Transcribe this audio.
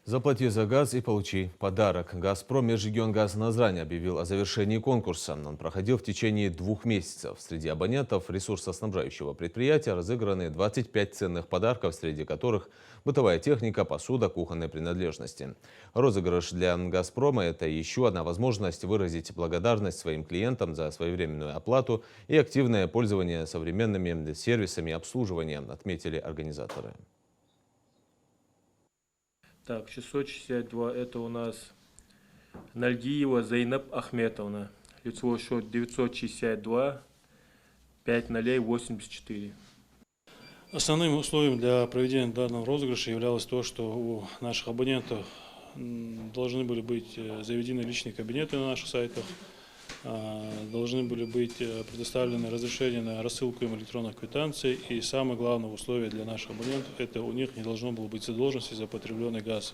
Заплати за газ и получи подарок. «Газпром» Межрегионгаз Назрань объявил о завершении конкурса. Он проходил в течение 2 месяцев. Среди абонентов ресурсоснабжающего предприятия разыграны 25 ценных подарков, среди которых бытовая техника, посуда, кухонные принадлежности. Розыгрыш для «Газпрома» – это еще одна возможность выразить благодарность своим клиентам за своевременную оплату и активное пользование современными сервисами обслуживания, отметили организаторы. Так, 662 это у нас Нальгиева Зайнаб Ахметовна. Лицевой счет 962 5084. Основным условием для проведения данного розыгрыша являлось то, что у наших абонентов должны были быть заведены личные кабинеты на наших сайтах, должны были быть предоставлены разрешения на рассылку им электронных квитанций, и самое главное условие для наших абонентов – это у них не должно было быть задолженности за потребленный газ.